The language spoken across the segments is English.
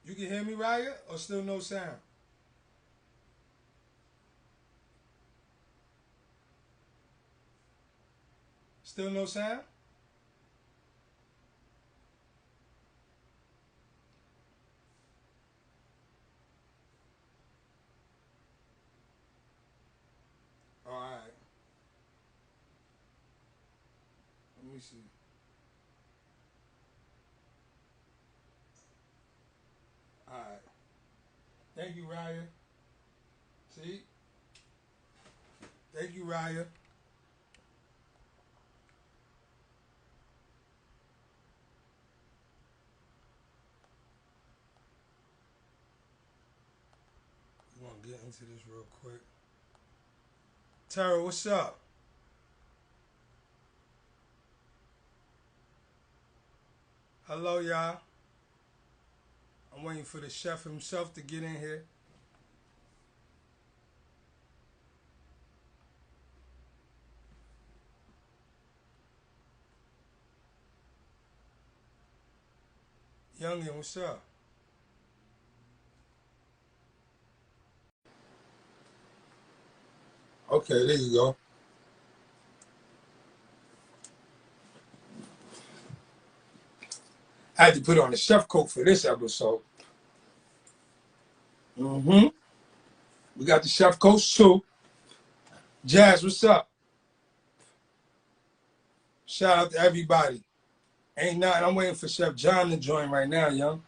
You can hear me, Raya, or still no sound? Still no sound? All right. Let me see. All right. Thank you, Raya. See? Thank you, Raya. We're going to get into this real quick. Tara, what's up? Hello, y'all. I'm waiting for the chef himself to get in here. Youngin, what's up? Okay, there you go. I had to put on the chef coat for this episode. Mm-hmm. We got the chef coats too. Jazz, what's up? Shout out to everybody. Ain't nothing. I'm waiting for Chef John to join right now, young.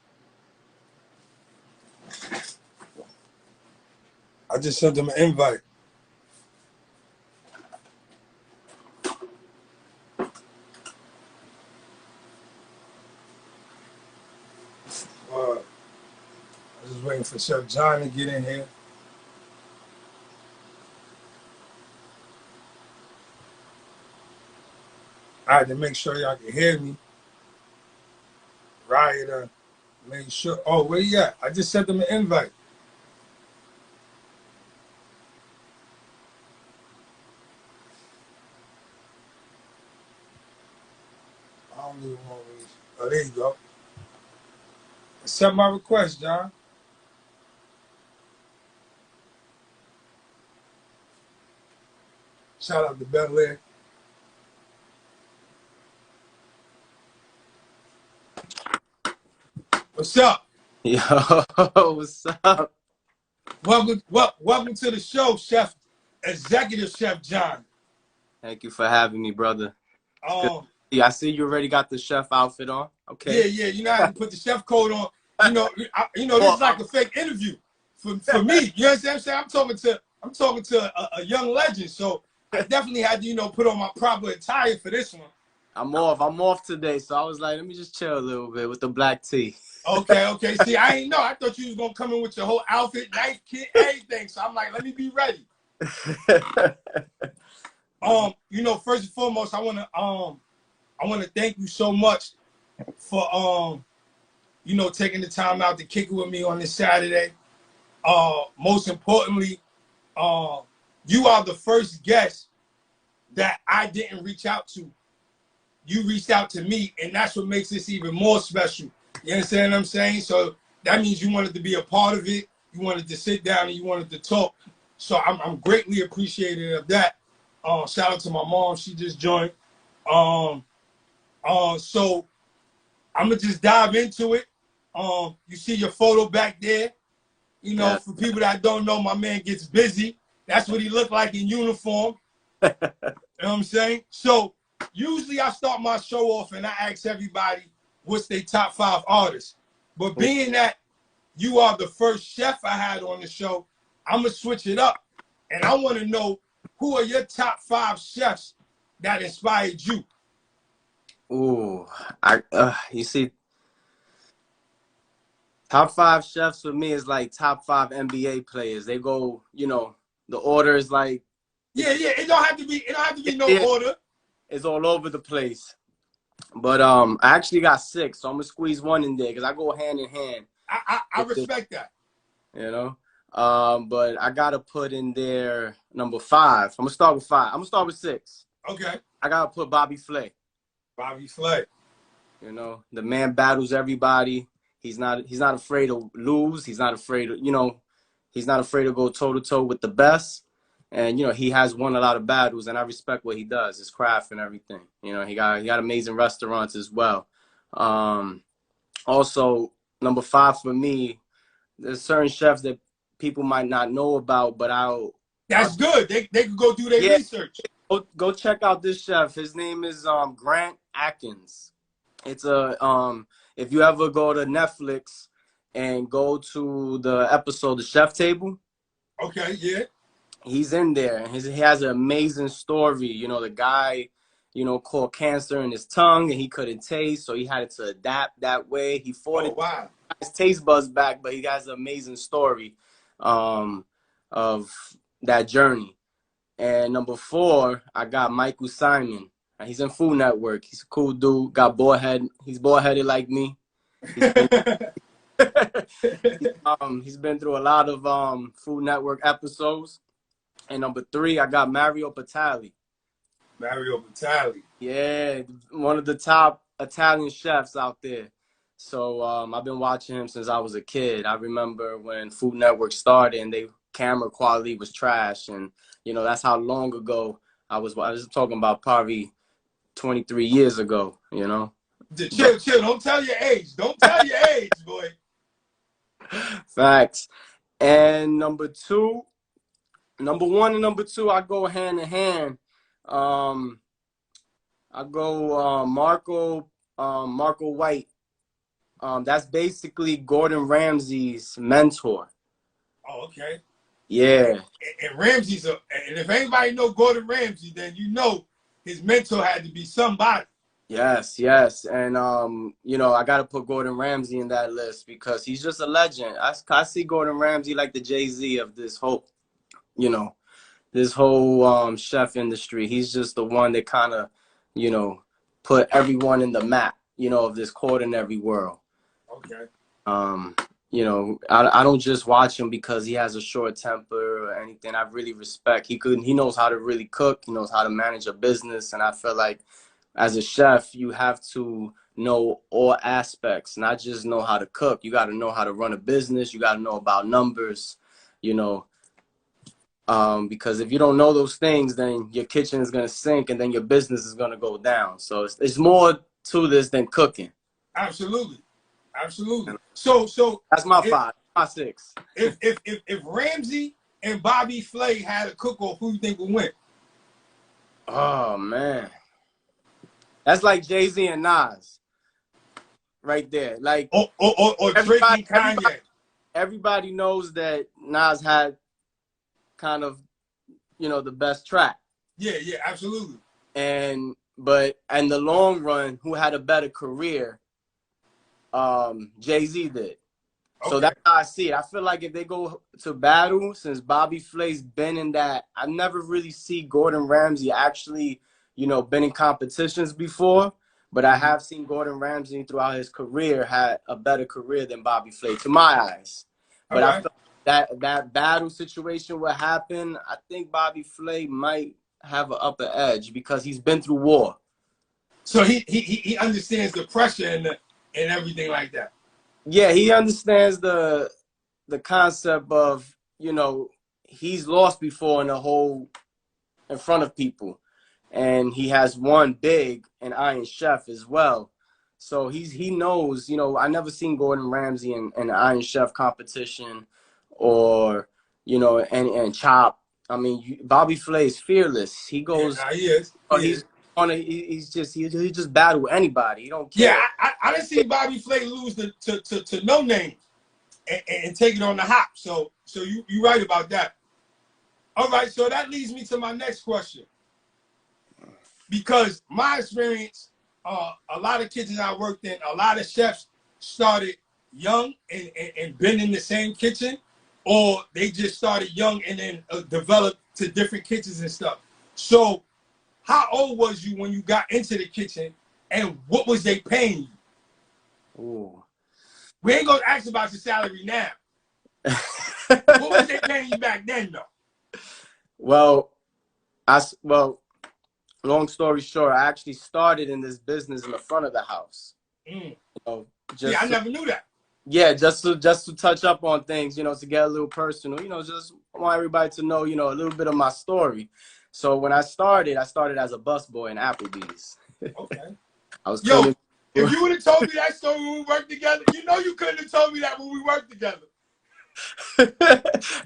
I just sent him an invite. I'm just waiting for Chef John to get in here. I had to make sure y'all can hear me. Right, make sure. Oh, where you at? I just sent him an invite. I don't even want to. Oh, there you go. Accept my request, John. Shout out to Bel Air. What's up? Yo, what's up? Welcome to the show, Chef, Executive Chef John. Thank you for having me, brother. Um, Yeah, I see you already got the chef outfit on. Okay. Yeah. You know, I had to put the chef coat on. This is like a fake interview for me. You understand what I'm saying? I'm talking to a young legend, so I definitely had to put on my proper attire for this one. I'm off today, so I was like, let me just chill a little bit with the black tea. Okay. See, I ain't know. I thought you was gonna come in with your whole outfit, knife, kit, everything. So I'm like, let me be ready. First and foremost, I wanna thank you so much for taking the time out to kick it with me on this Saturday. Most importantly, you are the first guest that I didn't reach out to. You reached out to me, and that's what makes this even more special. You understand what I'm saying? So that means you wanted to be a part of it. You wanted to sit down and you wanted to talk. So I'm greatly appreciative of that. Shout out to my mom. She just joined. So I'm going to just dive into it. You see your photo back there. Yeah. For people that don't know, my man gets busy. That's what he looked like in uniform. You know what I'm saying? So usually I start my show off and I ask everybody what's their top 5 artists. But being that you are the first chef I had on the show, I'm going to switch it up. And I want to know, who are your top 5 chefs that inspired you? Ooh, you see, top 5 chefs for me is like top 5 NBA players. They go, the order is like. Yeah. It don't have to be no order. It's all over the place. But I actually got 6, so I'm gonna squeeze one in there because I go hand in hand. I respect that. But I gotta put in there number 5. I'm gonna start with 5. I'm gonna start with 6. Okay. I gotta put Bobby Flay. Bobby Flay. The man battles everybody. He's not afraid to lose. He's not afraid to, he's not afraid to go toe to toe with the best. And he has won a lot of battles, and I respect what he does, his craft and everything. He got amazing restaurants as well. Also, number 5 for me, there's certain chefs that people might not know about, but That's good. They could go do their research. Go check out this chef. His name is Grant Atkins. It's if you ever go to Netflix and go to the episode The Chef Table. Okay, yeah. He's in there. He has an amazing story. The guy, caught cancer in his tongue and he couldn't taste, so he had to adapt that way. He fought it. Wow. His taste buds back, but he has an amazing story of that journey. And number 4, I got Michael Simon. He's in Food Network. He's a cool dude. Got bored-headed. He's bored-headed like me. He's been through a lot of Food Network episodes. And number 3, I got Mario Batali. Mario Batali. Yeah, one of the top Italian chefs out there. So I've been watching him since I was a kid. I remember when Food Network started and camera quality was trash, and that's how long ago I was talking about, probably 23 years ago. Chill. Don't tell your age. Don't tell your age, boy. Facts. And number 1 and number 2, I go hand in hand. I go Marco White. That's basically Gordon Ramsay's mentor. Oh, okay. Yeah. And Ramsay's and if anybody know Gordon Ramsay, then his mentor had to be somebody. Yes. And I gotta put Gordon Ramsay in that list because he's just a legend. I see Gordon Ramsay like the Jay-Z of this whole, chef industry. He's just the one that kind of, put everyone in the map, of this culinary world. Okay. I don't just watch him because he has a short temper or anything. I really respect. He knows how to really cook. He knows how to manage a business. And I feel like as a chef, you have to know all aspects, not just know how to cook. You got to know how to run a business. You got to know about numbers, because if you don't know those things, then your kitchen is going to sink and then your business is going to go down. So it's more to this than cooking. Absolutely. So that's my 5, my 6. If Ramsay and Bobby Flay had a cook-off, who you think would win? Oh man, that's like Jay-Z and Nas, right there. Like or Drake and Kanye. Everybody knows that Nas had kind of, the best track. Yeah, absolutely. But in the long run, who had a better career? Jay-Z did. Okay. So that's how I see it. I feel like if they go to battle, since Bobby Flay's been in that, I never really see Gordon Ramsay actually, been in competitions before. But I have seen Gordon Ramsay throughout his career had a better career than Bobby Flay, to my eyes. But I feel that battle situation will happen. I think Bobby Flay might have an upper edge because he's been through war. So he understands the pressure and everything like that. Yeah, he understands the concept of, he's lost before in front of people. And he has won big in Iron Chef as well. So he knows, I never seen Gordon Ramsay in an Iron Chef competition or, and Chop. I mean, Bobby Flay is fearless. He goes, he is. He just battle anybody. He don't care. Yeah, I didn't see Bobby Flay lose to no name and take it on the hop. So you right about that. All right, so that leads me to my next question. Because my experience, a lot of kitchens I worked in, a lot of chefs started young and been in the same kitchen, or they just started young and then developed to different kitchens and stuff. So how old was you when you got into the kitchen, and what was they paying you? Ooh. We ain't gonna ask about your salary now. What was they paying you back then, though? Well, long story short, I actually started in this business in the front of the house. Yeah, I never knew that. Yeah, just to touch up on things, you know, to get a little personal, you know, just want everybody to know, you know, a little bit of my story. So when I started as a busboy in Applebee's. Okay. I was Yo, cleaning. if you would have told me that story when we worked together, you know you couldn't have told me that when we worked together. I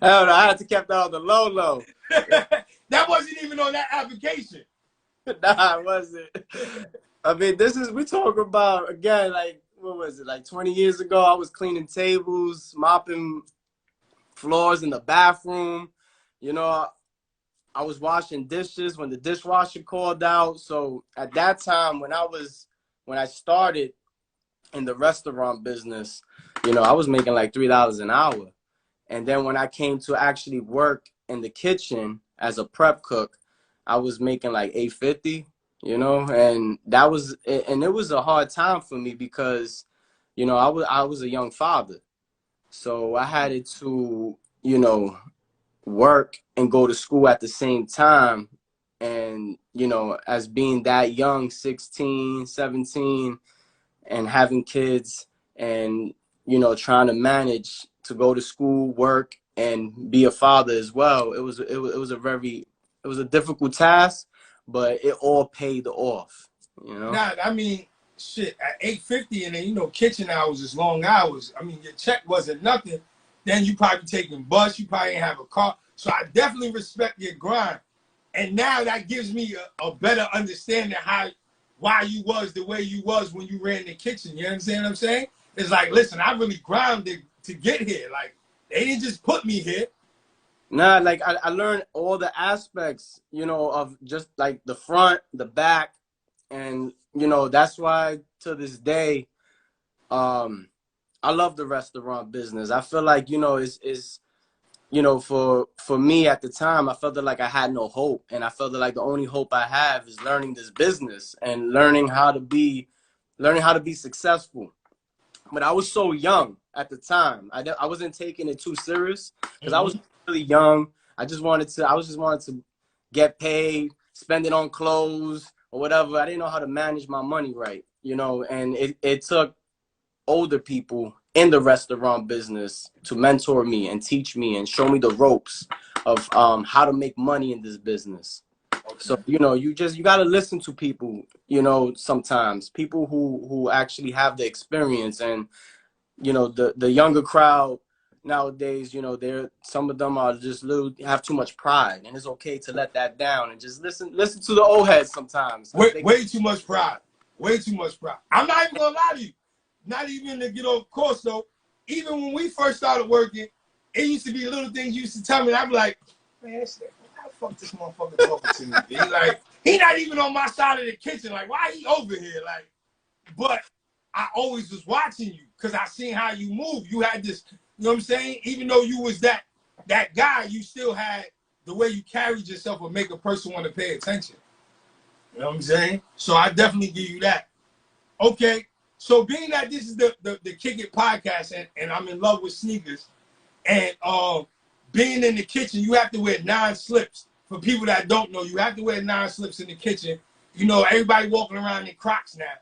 don't know. I had to keep that on the low low. That wasn't even on that application. Nah, it wasn't. I mean, we talk about, again, like, what was it, like 20 years ago? I was cleaning tables, mopping floors in the bathroom. You know, I was washing dishes when the dishwasher called out. So at that time, when I started in the restaurant business, you know, I was making like $3 an hour. And then when I came to actually work in the kitchen as a prep cook, I was making like $8.50, you know, and it was a hard time for me because, you know, I was a young father. So I had to, you know, work and go to school at the same time. And, you know, as being that young, 16, 17, and having kids and, you know, trying to manage to go to school, work, and be a father as well. It was a difficult task, but it all paid off, you know? Nah, I mean, shit, at 8:50 and then, you know, kitchen hours is long hours. I mean, your check wasn't nothing. Then you probably taking bus, you probably didn't have a car. So I definitely respect your grind. And now that gives me a better understanding why you was the way you was when you ran the kitchen. You understand what I'm saying? It's like, listen, I really grinded to get here. Like, they didn't just put me here. Nah, like I learned all the aspects, you know, of just like the front, the back, and you know, that's why to this day, I love the restaurant business. I feel like, you know, is you know, for me at the time, I felt like I had no hope, and I felt like the only hope I have is learning this business and learning how to be successful. But I was so young at the time. I wasn't taking it too serious because I was really young. I just wanted to get paid, spend it on clothes or whatever. I didn't know how to manage my money right, you know, and it took older people in the restaurant business to mentor me and teach me and show me the ropes of how to make money in this business. Okay. So, you know, you got to listen to people, you know, sometimes people who actually have the experience. And, you know, the younger crowd nowadays, you know, some of them are just have too much pride, and it's okay to let that down and just listen to the old heads sometimes. Way too much pride. Way too much pride. I'm not even gonna lie to you. Not even to get off course though. Even when we first started working, it used to be little things you used to tell me, and I'd be like, man, how the fuck this motherfucker talking to me? He like, he not even on my side of the kitchen. Like, why he over here? Like, but I always was watching you because I seen how you move. You had this, you know what I'm saying? Even though you was that guy, you still had the way you carried yourself would make a person want to pay attention. You know what I'm saying? So I definitely give you that. Okay. So being that this is the CKet podcast and I'm in love with sneakers and being in the kitchen, you have to wear 9 slips. For people that don't know, you have to wear 9 slips in the kitchen. You know, everybody walking around in Crocs now.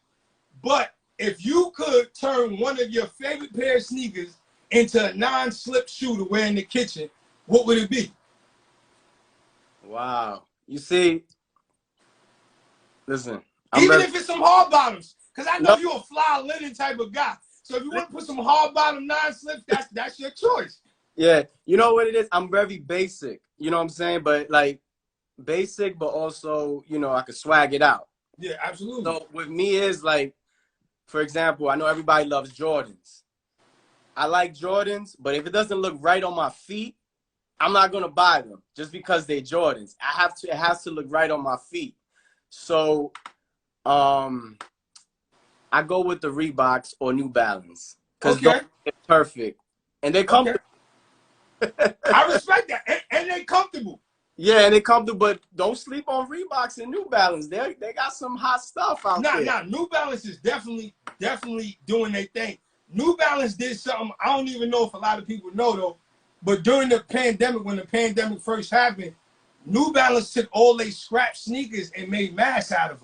But if you could turn one of your favorite pair of sneakers into a 9-slip shoe to wear in the kitchen, what would it be? Wow. You see, listen. Even if it's some hard bottoms, because I know No. you're a fly linen type of guy. So if you want to put some hard bottom 9-slips, that's your choice. Yeah, you know what it is? I'm very basic. You know what I'm saying? But like basic, but also, you know, I could swag it out. Yeah, absolutely. So with me is like, for example, I know everybody loves Jordans. I like Jordans, but if it doesn't look right on my feet, I'm not gonna buy them just because they're Jordans. It has to look right on my feet. So I go with the Reeboks or New Balance because they're perfect and they're comfortable. I respect that, and they're comfortable. Yeah, and they're comfortable, but don't sleep on Reeboks and New Balance. They got some hot stuff out there. Nah, New Balance is definitely doing their thing. New Balance did something I don't even know if a lot of people know though, but during the pandemic, when the pandemic first happened, New Balance took all they scrap sneakers and made masks out of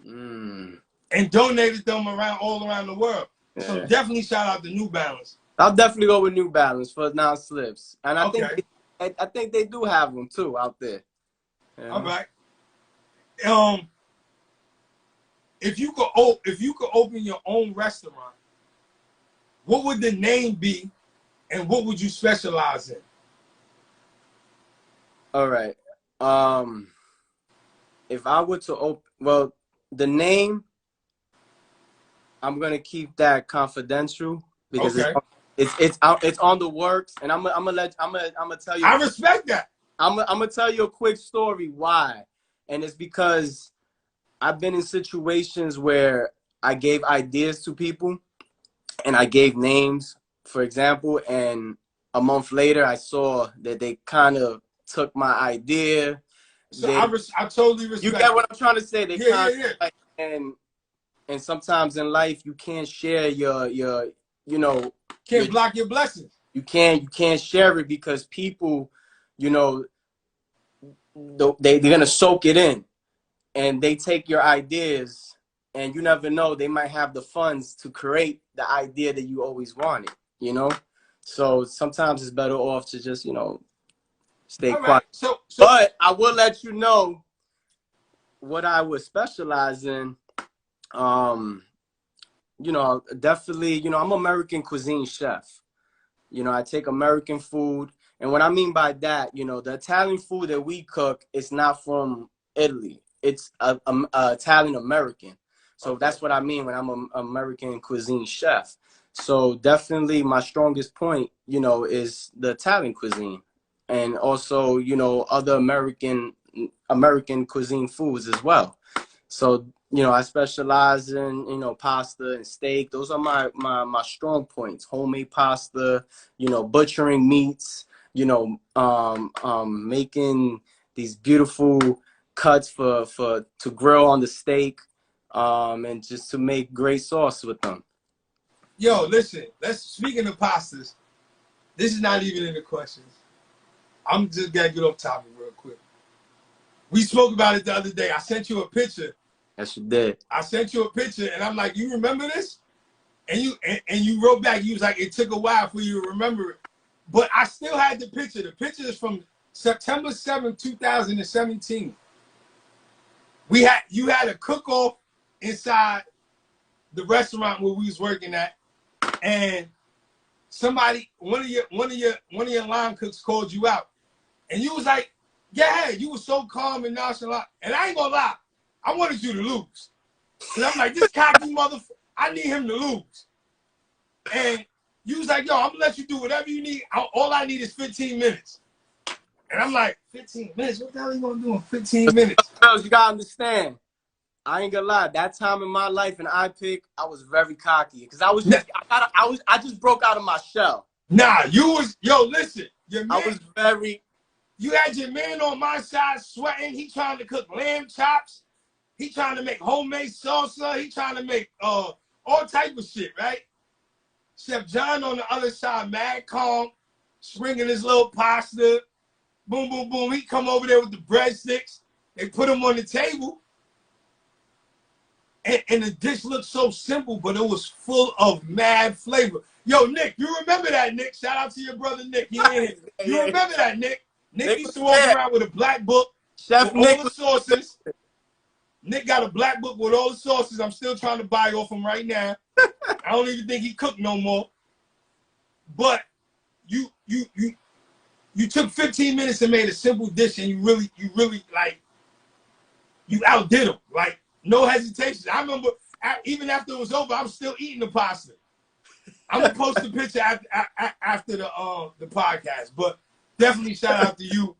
them. And donated them all around the world. So Yeah. definitely shout out to New Balance. I'll definitely go with New Balance for non-slips, and I Okay. think they do have them too out there. You know? All right. If you could open your own restaurant, what would the name be, and what would you specialize in? All right. If I were to open, well, the name, I'm gonna keep that confidential because Okay. it's on the works, and I'm gonna tell you. I respect that. I'm gonna tell you a quick story why, and it's because I've been in situations where I gave ideas to people, and I gave names, for example, and a month later I saw that they kind of took my idea. So I totally respect. You get what I'm trying to say? They yeah. Like, and sometimes in life you can't share your can't block your blessings. You can't share it because people, they're gonna soak it in, and they take your ideas, and you never know, they might have the funds to create the idea that you always wanted. So sometimes it's better off to just stay All quiet. Right. So but I will let you know what I would specialize in. Definitely, I'm American cuisine chef. I take American food. And what I mean by that, the Italian food that we cook is not from Italy. It's Italian American. So okay. That's what I mean when I'm an American cuisine chef. So definitely my strongest point, is the Italian cuisine. And also, other American cuisine foods as well. So, I specialize in, pasta and steak. Those are my strong points. Homemade pasta, butchering meats, making these beautiful cuts to grill on the steak, and just to make great sauce with them. Yo, listen, speaking of pastas, this is not even in the questions. I'm just gonna get off topic real quick. We spoke about it the other day. I sent you a picture. Yes, you did. I sent you a picture, and I'm like, you remember this? And you wrote back. You was like, it took a while for you to remember it. But I still had the picture. The picture is from September 7th, 2017. You had a cook-off inside the restaurant where we was working at, and one of your line cooks called you out, and you was like, yeah, you was so calm and nonchalant. And I ain't gonna lie, I wanted you to lose. And I'm like, this cocky motherfucker, I need him to lose. And you was like, yo, I'm gonna let you do whatever you need. All I need is 15 minutes. And I'm like, 15 minutes? What the hell are you gonna do in 15 minutes? You gotta understand, I ain't gonna lie, that time in my life in iPick, I was very cocky. Because I just broke out of my shell. Nah, listen, your man, you had your man on my side sweating. He trying to cook lamb chops. He trying to make homemade salsa. He trying to make all type of shit, right? Chef John on the other side, mad calm, swinging his little pasta. Boom, boom, boom. He come over there with the breadsticks. They put them on the table. And the dish looked so simple, but it was full of mad flavor. Yo, Nick, you remember that, Nick? Shout out to your brother, Nick. He ain't here. You remember that, Nick? Nick used to walk around with a black book with all the sauces. Nick got a black book with all the sauces. I'm still trying to buy off him right now. I don't even think he cooked no more. But you took 15 minutes and made a simple dish, and you really like, you outdid him. Like, no hesitation. I remember even after it was over, I'm still eating the pasta. I'm gonna post the picture after the podcast, but definitely shout out to you.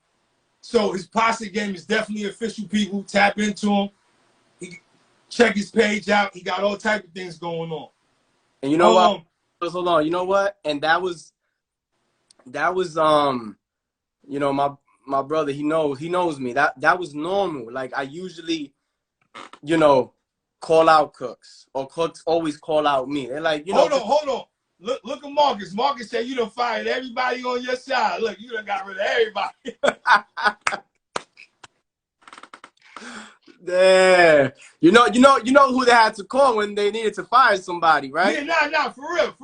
So his pasta game is definitely official. People tap into him. Check his page out. He got all type of things going on. And you know what? Hold on. You know what? And that was my brother. He knows me. That was normal. Like, I usually, call out cooks, or cooks always call out me. They're like, hold on. Look at Marcus. Marcus said you done fired everybody on your side. Look, you done got rid of everybody. Yeah. You know who they had to call when they needed to fire somebody, right? Yeah, nah, for real.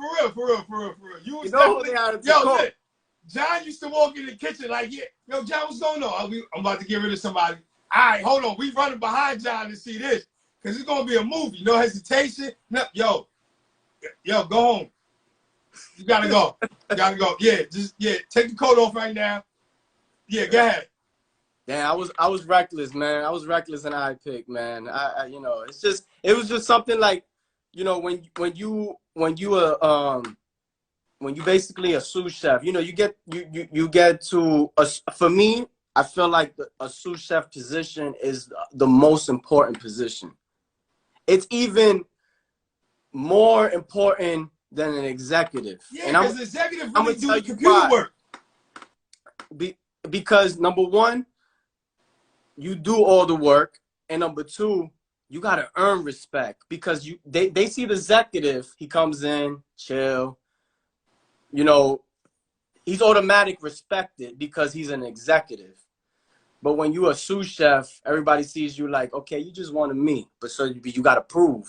You You was know who definitely, they had to yo, call. look, John used to walk in the kitchen like, yeah, yo, John, what's going on? I'm about to get rid of somebody. All right, hold on. We running behind John to see this because it's going to be a movie. No hesitation. No, yo, go home. You got to go. Yeah, take the coat off right now. Yeah, go ahead. Damn, I was reckless, man. I was reckless in I pick, man. It was just something like, when you basically a sous chef, you get to for me, I feel like a sous chef position is the most important position. It's even more important than an executive. Yeah, because the executive really do the computer why. work. Because number one, you do all the work, and number two, you gotta earn respect because they see the executive, he comes in, chill, he's automatic respected because he's an executive. But when you're a sous chef, everybody sees you like, okay, you just wanted me, but so you gotta prove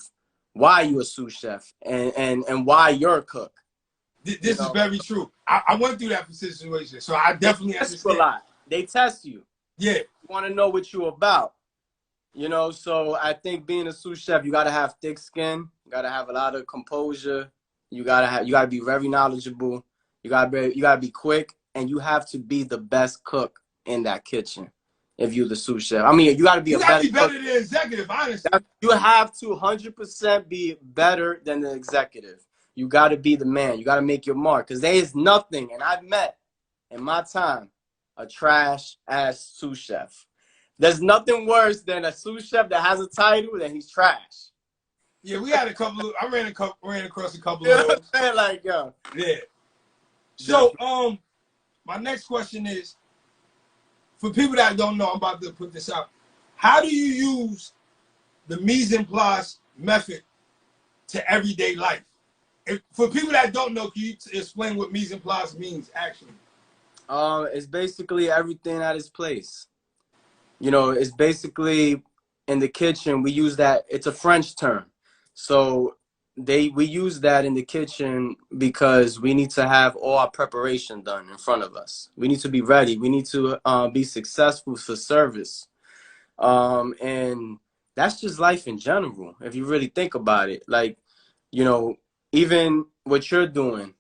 why you a sous chef and why you're a cook. This is very true. I went through that situation, so I definitely understand. A lot. They test you. Yeah. You want to know what you're about. So I think being a sous chef, you got to have thick skin. You got to have a lot of composure. You got to be very knowledgeable. You got to be quick, and you have to be the best cook in that kitchen if you're the sous chef. I mean, you got to be better than the executive, honestly. You have to 100% be better than the executive. You got to be the man. You got to make your mark because there is nothing, and I've met in my time a trash-ass sous chef. There's nothing worse than a sous chef that has a title and he's trash. Yeah, we had a couple. I ran across a couple of those. Like, yo. Yeah. So, my next question is, for people that don't know, I'm about to put this out. How do you use the mise en place method to everyday life? For people that don't know, can you explain what mise en place means, actually? It's basically everything at its place. It's basically in the kitchen. We use that. It's a French term. So we use that in the kitchen because we need to have all our preparation done in front of us. We need to be ready. We need to be successful for service. And that's just life in general. If you really think about it, like, even what you're doing,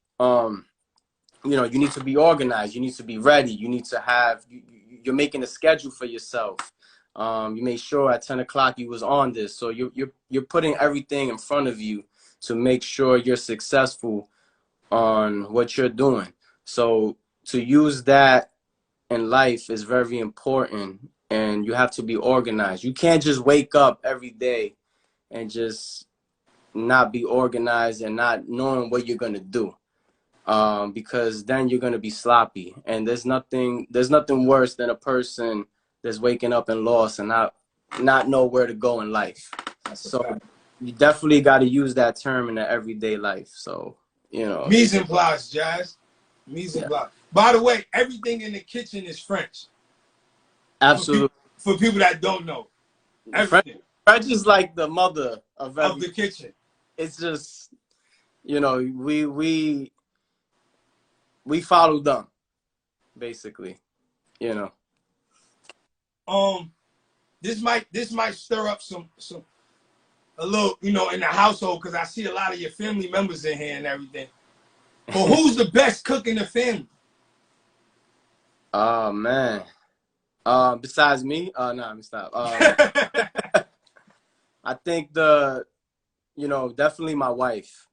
you need to be organized. You need to be ready. You need to have, you're making a schedule for yourself. You made sure at 10 o'clock you was on this. So you're putting everything in front of you to make sure you're successful on what you're doing. So to use that in life is very important, and you have to be organized. You can't just wake up every day and just not be organized and not knowing what you're going to do. Because then you're going to be sloppy, and there's nothing worse than a person that's waking up and lost and not know where to go in life. So you definitely got to use that term in the everyday life. So, mise en place, Jazz. Mise en place. By the way, everything in the kitchen is French. Absolutely. For people that don't know, everything. French is like the mother of the kitchen. It's just, we follow them, basically, This might stir up a little, in the household, because I see a lot of your family members in here and everything. But who's the best cook in the family? Oh man. Besides me? No, let me stop. I think definitely my wife.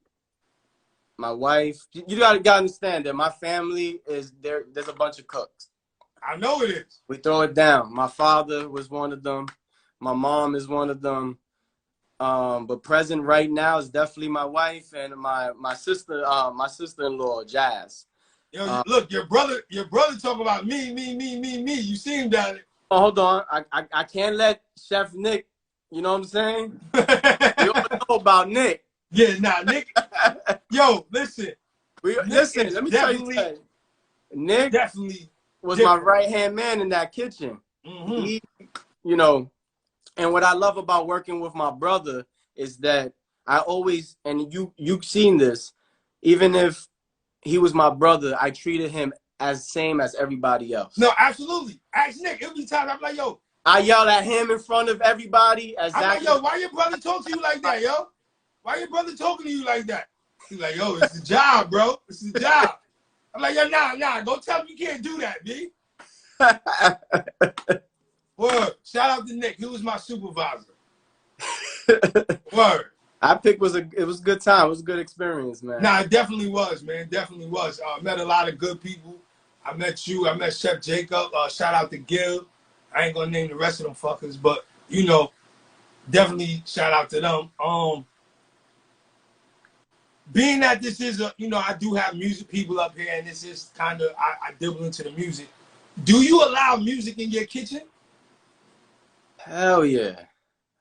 My wife, you gotta understand that my family there's a bunch of cooks. I know it is. We throw it down. My father was one of them. My mom is one of them. But present right now is definitely my wife and my sister-in-law, Jazz. Yo, look, your brother talk about me. You see him down there. Oh, hold on. I can't let Chef Nick, you know what I'm saying? You all know about Nick. Yeah, nah, Nick. Yo, listen. Let me tell you something. Nick definitely was my right-hand man in that kitchen. Mm-hmm. And what I love about working with my brother is that I always, and you've seen this, even if he was my brother, I treated him as same as everybody else. No, absolutely. Ask Nick. It'll be times I'm like, yo. I yell at him in front of everybody. I'm like, yo, why your brother talk to you like that, yo? Why your brother talking to you like that? He's like, yo, it's the job, bro. It's the job. I'm like, yo, nah. Don't tell him you can't do that, B. Word. Shout out to Nick. He was my supervisor. Word. It was a good time. It was a good experience, man. Nah, it definitely was, man. Definitely was. Met a lot of good people. I met you. I met Chef Jacob. Shout out to Gil. I ain't gonna name the rest of them fuckers, but you know, definitely shout out to them. Being that this is a, you know, I do have music people up here, and this is kind of I dibble into the music. Do you allow music in your kitchen? Hell yeah.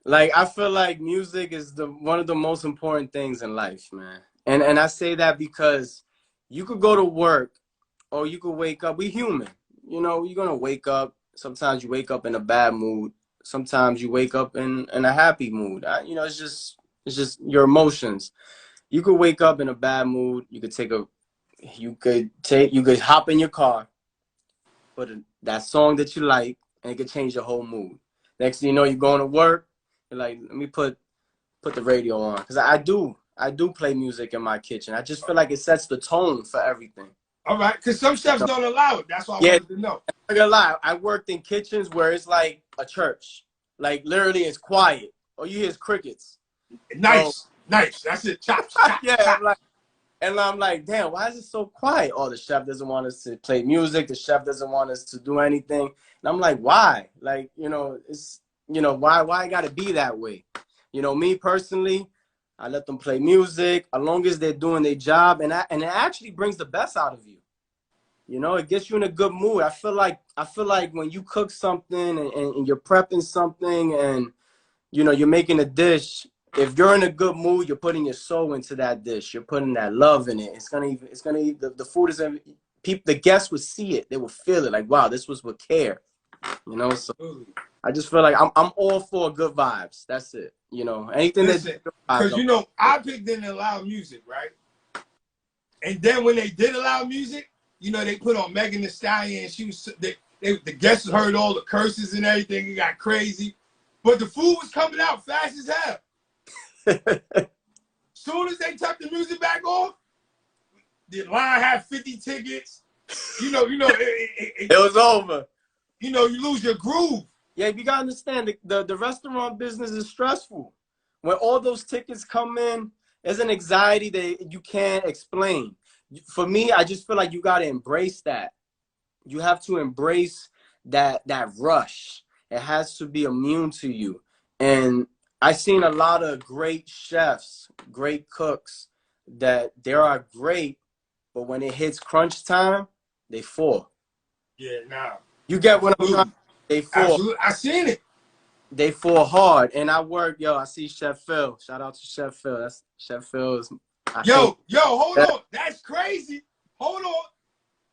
Like, I feel like music is one of the most important things in life, man. And I say that because you could go to work or you could wake up. We human. You know, you're going to wake up. Sometimes you wake up in a bad mood. Sometimes you wake up in a happy mood. You know, it's just your emotions. You could wake up in a bad mood. You could hop in your car, put that song that you like, and it could change your whole mood. Next thing you know, you're going to work. You're like, let me put the radio on, because I do play music in my kitchen. I just feel like it sets the tone for everything. All right, because some chefs don't allow it. That's why I wanted to know. I'm not gonna lie, I worked in kitchens where it's like a church. Like, literally, it's quiet. All you hear is crickets. Nice. That's it. Chop. Yeah, chop. I'm like, damn, why is it so quiet? Oh, the chef doesn't want us to play music. The chef doesn't want us to do anything. And I'm like, why? Like, you know, it's, you know, why I gotta be that way? You know, me personally, I let them play music as long as they're doing their job, and it actually brings the best out of you. You know, it gets you in a good mood. I feel like when you cook something and you're prepping something and, you know, you're making a dish, if you're in a good mood, you're putting your soul into that dish. You're putting that love in it. The food is, the guests would see it. They will feel it. Like, wow, this was with care. You know, so I just feel like I'm all for good vibes. That's it. You know, anything because you know, I picked in the loud music, right? And then when they did allow music, you know, they put on Megan Thee Stallion, and the guests heard all the curses and everything. It got crazy, but the food was coming out fast as hell. Soon as they took the music back off, the line had 50 tickets. You know, it was over. You know, you lose your groove. Yeah, you gotta understand, the restaurant business is stressful. When all those tickets come in, there's an anxiety that you can't explain. For me, I just feel like you gotta embrace that. You have to embrace that rush. It has to be immune to you. And I've seen a lot of great chefs, great cooks, that they are great, but when it hits crunch time, they fall. Yeah, nah. You get what I'm saying? They fall. Absolutely. I seen it. They fall hard. And I see Chef Phil. Shout out to Chef Phil. That's Chef Phil's. Yo, hold on. That's crazy. Hold on.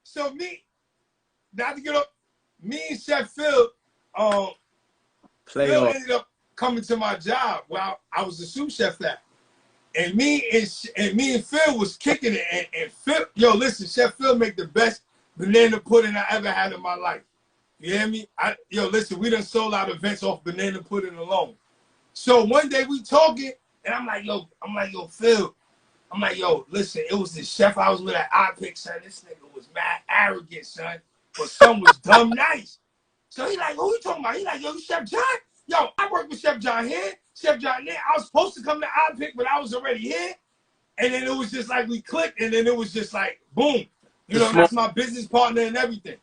So not to get up, me and Chef Phil, Phil ended up coming to my job while I was the sous chef at. And me and Phil was kicking it. And Phil, listen, Chef Phil make the best banana pudding I ever had in my life. You hear me? Listen, we done sold out events off banana pudding alone. So one day we talking, and I'm like, Phil. I'm like, listen, it was the chef I was with at iPick, son. This nigga was mad arrogant, son. But son was dumb nice. So he like, who you talking about? He like, you Chef John? Yo, I work with Chef John here, Chef John there. I was supposed to come to iPick, but I was already here. And then it was just like we clicked, and then it was just like, boom. You know, that's my business partner and everything.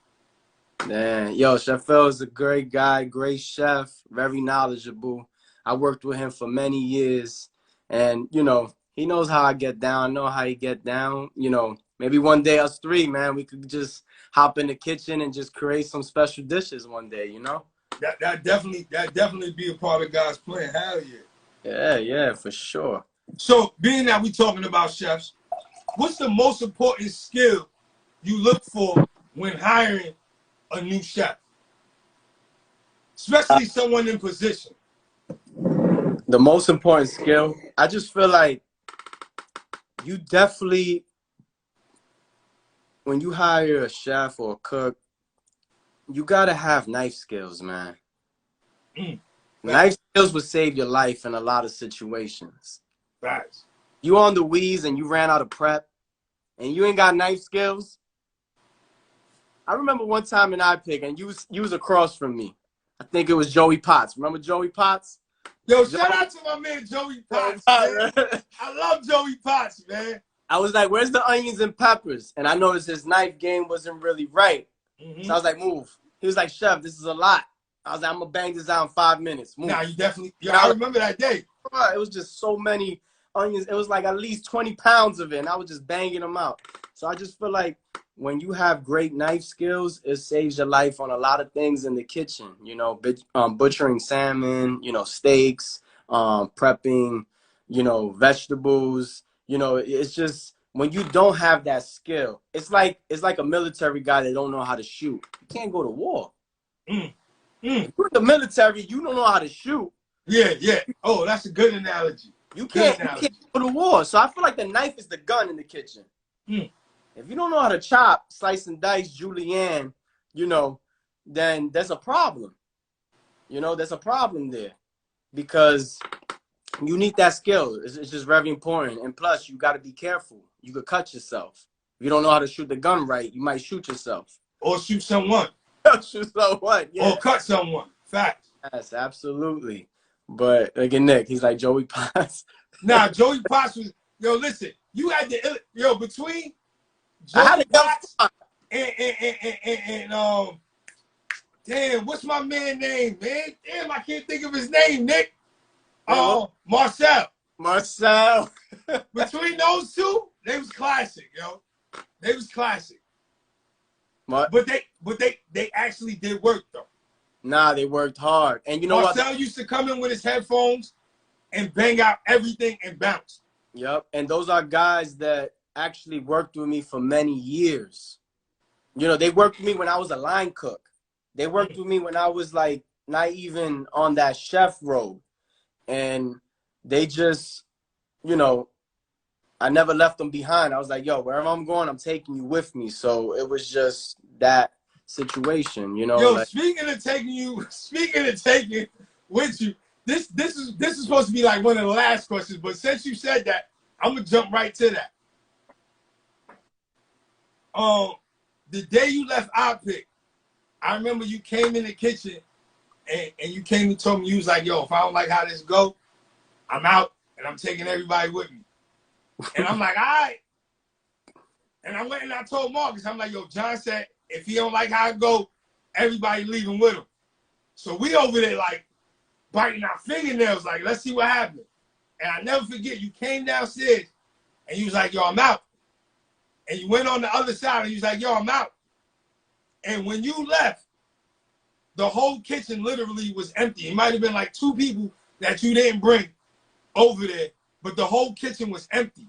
Man, Chef Phil is a great guy, great chef, very knowledgeable. I worked with him for many years, and, you know, he knows how I get down. I know how he get down. You know, maybe one day us three, man, we could just hop in the kitchen and just create some special dishes one day, you know? That definitely be a part of God's plan. Hell yeah. Yeah, for sure. So, being that we talking about chefs, what's the most important skill you look for when hiring a new chef? Especially someone in position. The most important skill, I just feel like you definitely, when you hire a chef or a cook, you gotta have knife skills, man. Knife skills would save your life in a lot of situations. Facts. You on the wheeze and you ran out of prep and you ain't got knife skills. I remember one time in iPick and you was across from me. I think it was Joey Potts. Remember Joey Potts? Yo, shout out to my man Joey Potts, man. I love Joey Potts, man. I was like, where's the onions and peppers? And I noticed his knife game wasn't really right. So I was like, move. He was like, chef, this is a lot. I was like, I'm going to bang this out in 5 minutes. Move. Nah, you definitely, yeah, I remember that day. It was just so many onions. It was like at least 20 pounds of it, and I was just banging them out. So I just feel like when you have great knife skills, it saves your life on a lot of things in the kitchen. You know, butchering salmon, you know, steaks, prepping, you know, vegetables. You know, it's just when you don't have that skill, it's like a military guy that don't know how to shoot. You can't go to war. If you're in the military, you don't know how to shoot. Yeah, yeah. Oh, that's a good analogy. You can't go to war. So I feel like the knife is the gun in the kitchen. If you don't know how to chop, slice and dice, julienne, you know, then there's a problem. You know, there's a problem there because you need that skill. It's just very important. And plus, you got to be careful. You could cut yourself. If you don't know how to shoot the gun right, you might shoot yourself. Or shoot someone. Shoot someone, yeah. Or cut someone. Facts. Yes, absolutely. But again, Nick, he's like Joey Potts. Nah, Joey Potts was, yo, listen, you had the, yo, between Joey Potts and damn, what's my man name, man? Damn, I can't think of his name, Nick. Marcel. Between those two, they was classic, yo. They was classic. But they actually did work though. Nah, they worked hard. And you know what? Marcel used to come in with his headphones and bang out everything and bounce. Yep. And those are guys that actually worked with me for many years. You know, they worked with me when I was a line cook. They worked with me when I was like not even on that chef road. And they just, you know, I never left them behind. I was like, yo, wherever I'm going, I'm taking you with me. So it was just that situation, you know. Yo, like, speaking of taking with you, this is supposed to be like one of the last questions, but since you said that, I'm gonna jump right to that. The day you left iPick, I remember you came in the kitchen and you came and told me, you was like, yo, if I don't like how this go, I'm out and I'm taking everybody with me. And I'm like, all right. And I went and I told Marcus, I'm like, yo, John said, if he don't like how it go, everybody leaving with him. So we over there like biting our fingernails, like, let's see what happens. And I never forget, you came downstairs and you was like, yo, I'm out. And you went on the other side and you was like, yo, I'm out. And when you left, the whole kitchen literally was empty. It might have been like 2 people that you didn't bring over there, but the whole kitchen was empty.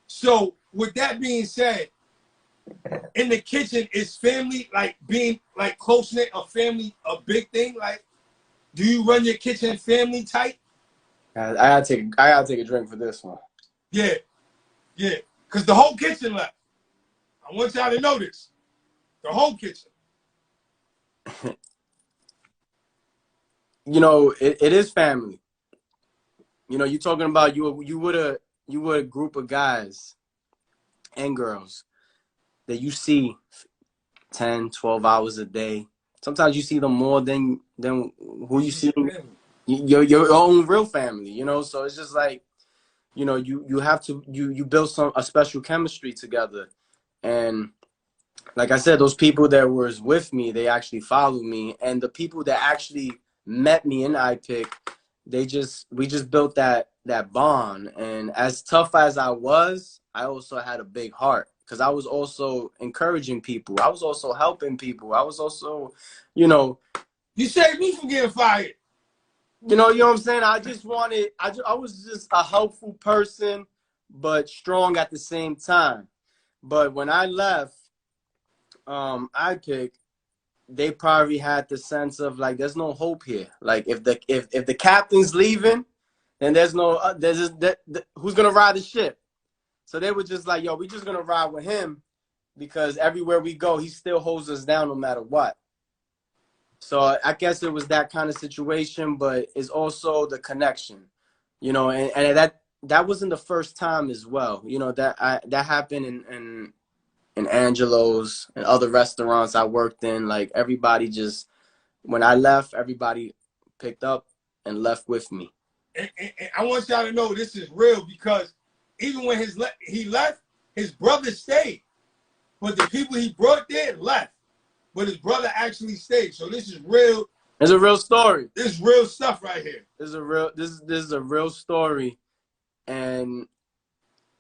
So with that being said, in the kitchen, is family, like being like close-knit, a family, a big thing? Like, do you run your kitchen family tight? I gotta take a drink for this one. Yeah, yeah, because the whole kitchen left. I want y'all to know this. The whole kitchen. You know, it is family. You know, you're talking about you were a group of guys and girls that you see 10, 12 hours a day. Sometimes you see them more than who you see your own real family, you know? So it's just like, you know, you have to you build a special chemistry together. And like I said, those people that was with me, they actually followed me. And the people that actually met me in iPick, we just built that bond. And as tough as I was, I also had a big heart because I was also encouraging people. I was also helping people. I was also, you know. You saved me from getting fired. You know what I'm saying? I was just a helpful person, but strong at the same time. But when I left iPick, they probably had the sense of like, there's no hope here. Like if the captain's leaving, then there's no who's gonna ride the ship. So they were just like, yo, we just gonna ride with him because everywhere we go, he still holds us down no matter what. So I guess it was that kind of situation, but it's also the connection, you know, and that wasn't the first time as well. You know, that happened in Angelo's and other restaurants I worked in. Like everybody just, when I left, everybody picked up and left with me. And I want y'all to know this is real, because even when he left, his brother stayed. But the people he brought there left. But his brother actually stayed. So this is real. It's a real story. This is real stuff right here. This is a real story. And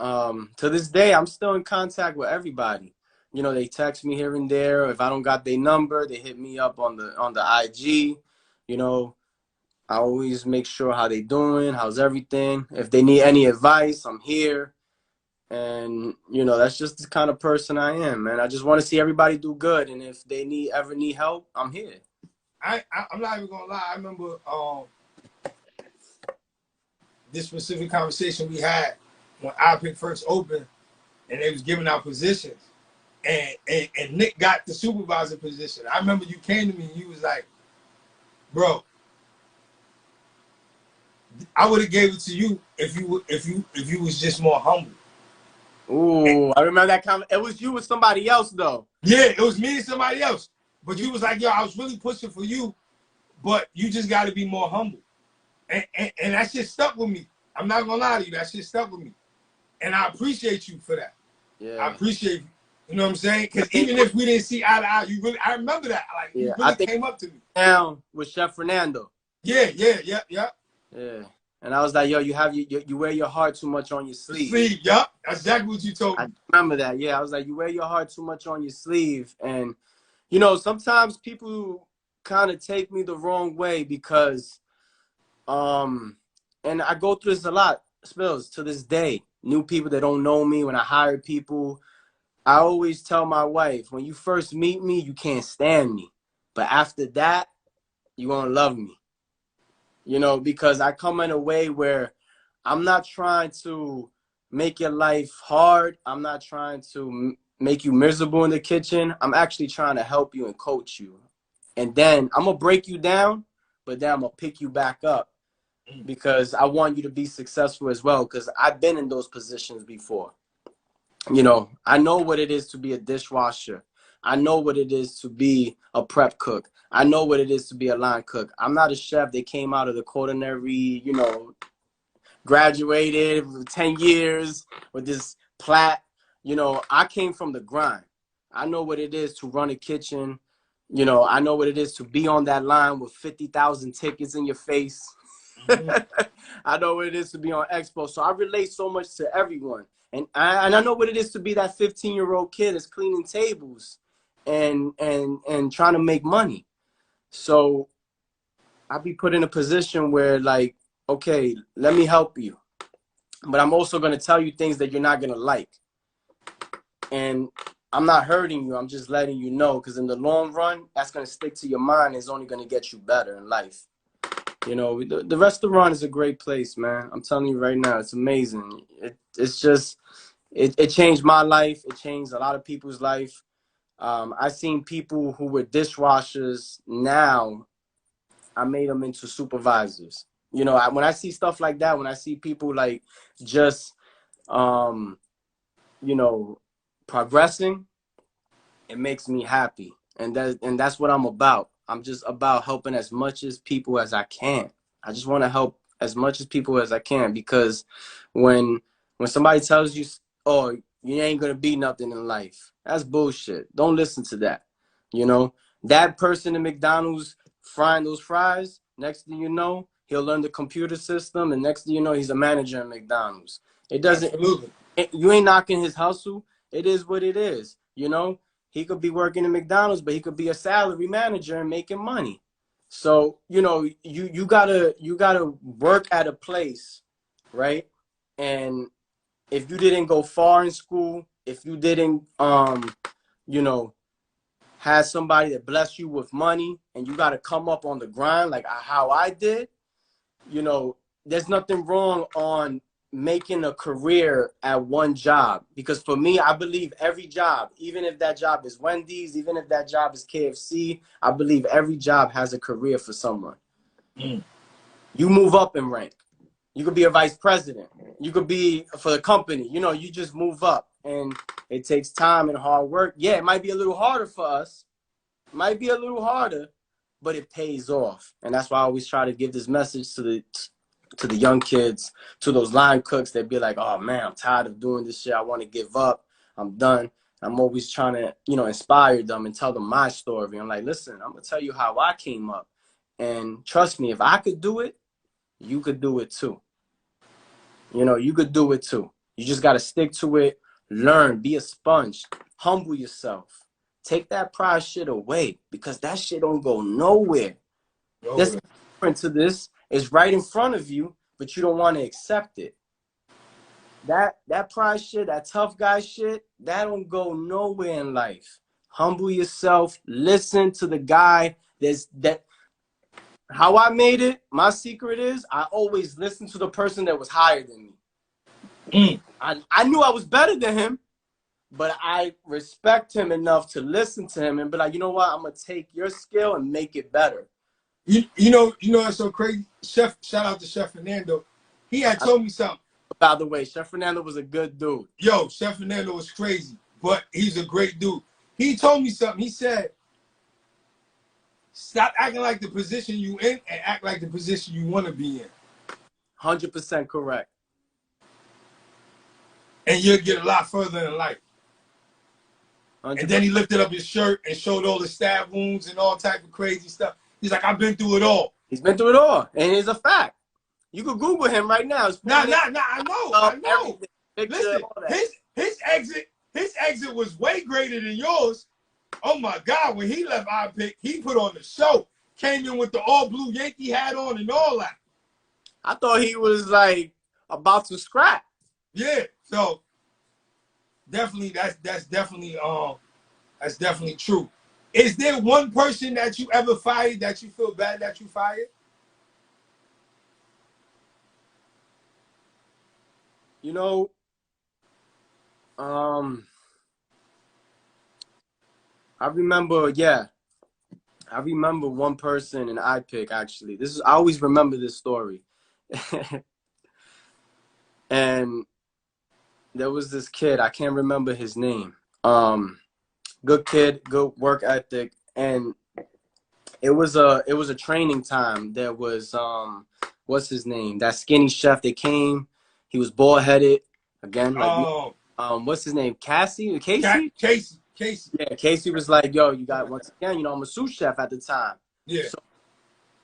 to this day, I'm still in contact with everybody. You know, they text me here and there. If I don't got their number, they hit me up on the IG. You know, I always make sure how they doing, how's everything. If they need any advice, I'm here. And, you know, that's just the kind of person I am, man. I just want to see everybody do good. And if they ever need help, I'm here. I'm not even going to lie. I remember this specific conversation we had when iPick first opened and they was giving out positions. And Nick got the supervisor position. I remember you came to me and you was like, bro, I would have gave it to you if you was just more humble. Ooh, I remember that comment. It was you with somebody else though. Yeah, it was me and somebody else. But you was like, yo, I was really pushing for you, but you just got to be more humble. And that shit stuck with me. I'm not gonna lie to you, that shit stuck with me. And I appreciate you for that. Yeah. I appreciate you. You know what I'm saying? Because even if we didn't see eye to eye, I remember that. Like, yeah, you really came up to me. Down with Chef Fernando. Yeah. Yeah. And I was like, yo, you wear your heart too much on your sleeve. Yup. That's exactly what you told me. I remember that. Yeah, I was like, you wear your heart too much on your sleeve. And, you know, sometimes people kind of take me the wrong way because, and I go through this a lot, Spills, to this day. New people that don't know me, when I hire people, I always tell my wife, when you first meet me, you can't stand me. But after that, you're going to love me. You know, because I come in a way where I'm not trying to make your life hard. I'm not trying to make you miserable in the kitchen. I'm actually trying to help you and coach you. And then I'm going to break you down, but then I'm going to pick you back up because I want you to be successful as well, because I've been in those positions before. You know, I know what it is to be a dishwasher. I know what it is to be a prep cook. I know what it is to be a line cook. I'm not a chef that came out of the culinary, you know, graduated for 10 years with this plat. You know, I came from the grind. I know what it is to run a kitchen. You know, I know what it is to be on that line with 50,000 tickets in your face. Mm-hmm. I know what it is to be on Expo. So I relate so much to everyone. And I know what it is to be that 15-year-old kid that's cleaning tables and trying to make money. So I'll be put in a position where, like, okay, let me help you. But I'm also going to tell you things that you're not going to like. And I'm not hurting you. I'm just letting you know, because in the long run, that's going to stick to your mind. It's only going to get you better in life. You know, the restaurant is a great place, man. I'm telling you right now, it's amazing. It's just, it changed my life. It changed a lot of people's life. I've seen people who were dishwashers. Now I made them into supervisors. You know, when I see stuff like that, when I see people like just, you know, progressing, it makes me happy. And that's what I'm about. I'm just about helping as much as people as I can. I just want to help as much as people as I can, because when somebody tells you, oh, you ain't going to be nothing in life, that's bullshit. Don't listen to that. You know, that person in McDonald's frying those fries, next thing you know, he'll learn the computer system, and next thing you know, he's a manager in McDonald's. It doesn't, you ain't knocking his hustle. It is what it is. You know, he could be working in McDonald's, but he could be a salary manager and making money. So, you know, you gotta work at a place, right? And if you didn't go far in school, if you didn't, you know, has somebody that bless you with money and you got to come up on the grind like how I did, you know, there's nothing wrong on making a career at one job. Because for me, I believe every job, even if that job is Wendy's, even if that job is KFC, I believe every job has a career for someone. Mm. You move up in rank. You could be a vice president. You could be for the company. You know, you just move up. And it takes time and hard work. Yeah, it might be a little harder for us. It might be a little harder, but it pays off. And that's why I always try to give this message to the young kids, to those line cooks that be like, oh man, I'm tired of doing this shit. I want to give up. I'm done. I'm always trying to, you know, inspire them and tell them my story. I'm like, listen, I'm going to tell you how I came up. And trust me, if I could do it, you could do it too. You know, you could do it too. You just got to stick to it, learn, be a sponge, humble yourself. Take that pride shit away because that shit don't go nowhere. That's different to this. It's right in front of you, but you don't want to accept it. That pride shit, that tough guy shit, that don't go nowhere in life. Humble yourself. Listen to the guy that. How I made it, my secret is I always listened to the person that was higher than me. Mm. I knew I was better than him, but I respect him enough to listen to him and be like, you know what? I'm going to take your skill and make it better. You know, that's so crazy. Shout out to Chef Fernando. He had told me something. By the way, Chef Fernando was a good dude. Yo, Chef Fernando was crazy, but he's a great dude. He told me something. He said, stop acting like the position you in and act like the position you want to be in. 100% correct. And you'll get a lot further in life. 100%. And then he lifted up his shirt and showed all the stab wounds and all type of crazy stuff. He's like, I've been through it all. He's been through it all. And it's a fact. You can Google him right now. Nah, I know. Listen, his exit was way greater than yours. Oh my God, when he left iPick, he put on the show. Came in with the all blue Yankee hat on and all that. I thought he was like about to scrap. Yeah, so definitely that's definitely true. Is there one person that you ever fired that you feel bad that you fired? You know, I remember one person in iPick actually. I always remember this story. And there was this kid, I can't remember his name. Good kid, good work ethic, and it was a training time. There was what's his name? That skinny chef that came. He was bald headed again. Like what's his name? Casey? Casey. Yeah, Casey was like, yo, you got, once again, you know, I'm a sous chef at the time. Yeah. So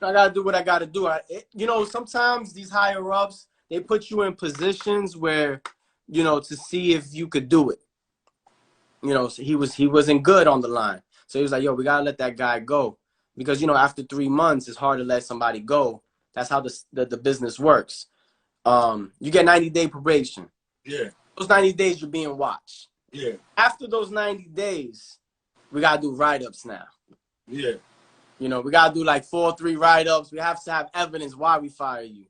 I gotta do what I gotta do. You know, sometimes these higher ups, they put you in positions where, you know, to see if you could do it. You know, so he wasn't good on the line. So he was like, yo, we gotta let that guy go. Because, you know, after 3 months, it's hard to let somebody go. That's how the business works. You get 90-day probation. Yeah. Those 90 days you're being watched. Yeah. After those 90 days, we gotta do write-ups now. Yeah. You know, we gotta do like 4 or 3 write-ups. We have to have evidence why we fire you.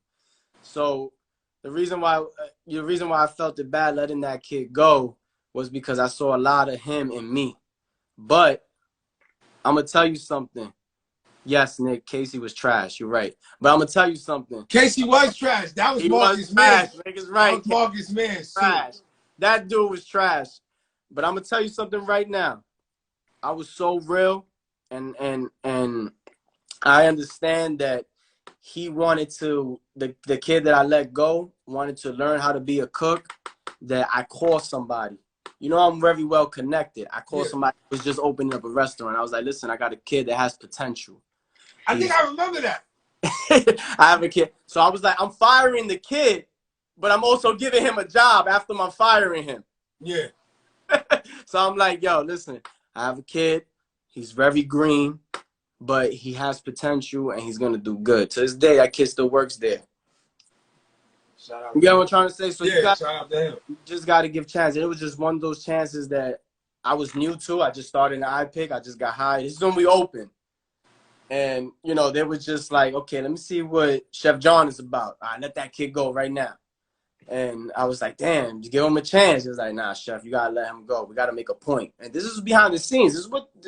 So the reason why I felt it bad letting that kid go was because I saw a lot of him in me. But I'm gonna tell you something. Yes, Nick, Casey was trash. You're right. But I'm gonna tell you something. Casey was trash. That was Marcus Mann. Nigga's right. That was Marcus Mann. Trash. That dude was trash. But I'm gonna tell you something right now. I was so real, and I understand that he wanted to, the kid that I let go wanted to learn how to be a cook, that I called somebody. You know, I'm very well connected. I called somebody who was just opening up a restaurant. I was like, listen, I got a kid that has potential. I think I remember that. I have a kid. So I was like, I'm firing the kid, but I'm also giving him a job after I'm firing him. Yeah. So I'm like, yo, listen, I have a kid. He's very green, but he has potential and he's going to do good. To this day, that kid still works there. Shout out. You get what I'm trying to say? So yeah, shout out to him. You just got to give chances. It was just one of those chances that I was new to. I just started in the iPick. I just got hired. This is when we opened. And, you know, they were just like, okay, let me see what Chef John is about. All right, let that kid go right now. And I was like, damn, you give him a chance. He was like, nah, Chef, you got to let him go. We got to make a point. And this is behind the scenes. This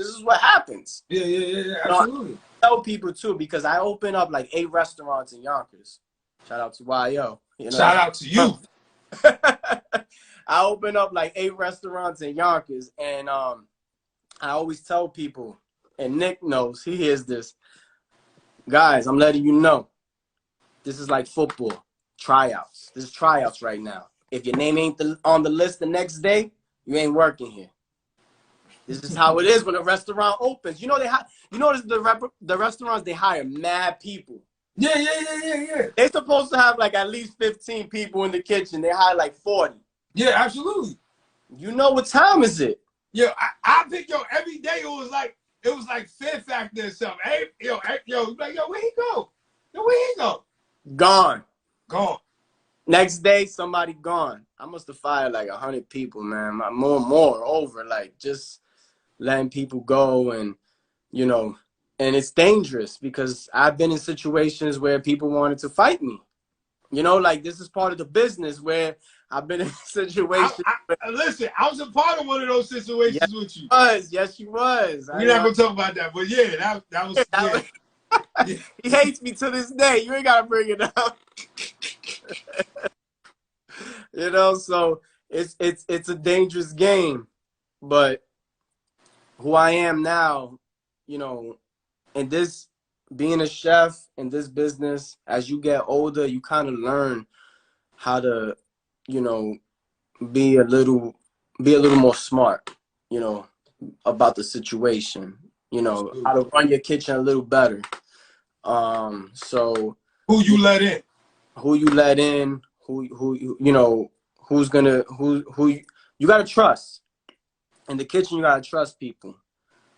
is what happens. Yeah, absolutely. You know, I tell people, too, because I open up like 8 restaurants in Yonkers. Shout out to YO. You know? Shout out to you. I open up like 8 restaurants in Yonkers. And I always tell people, and Nick knows, he hears this. Guys, I'm letting you know, this is like football. Tryouts. This is tryouts right now. If your name ain't on the list the next day, you ain't working here. This is how it is when a restaurant opens. You know you notice the restaurants, they hire mad people. Yeah. They're supposed to have like at least 15 people in the kitchen. They hire like 40. Yeah, absolutely. You know what time is it? Yo, I think every day it was like Fear Factor or something. Hey, like, where he go? Where he go? Gone. Next day, somebody gone. I must have fired like 100 people, man. More over, like just letting people go. And, you know, and it's dangerous because I've been in situations where people wanted to fight me. You know, like this is part of the business where I've been in situations. Listen, I was a part of one of those situations with you. Yes, you was. We're not going to talk about that. But yeah, that was. Yeah. He hates me to this day. You ain't got to bring it up. You know, so it's a dangerous game. But who I am now, you know, and this being a chef in this business, as you get older, you kind of learn how to, you know, be a little more smart, you know, about the situation, you know, how to run your kitchen a little better. So who you let in, who you know, who you got to trust in the kitchen. You got to trust people,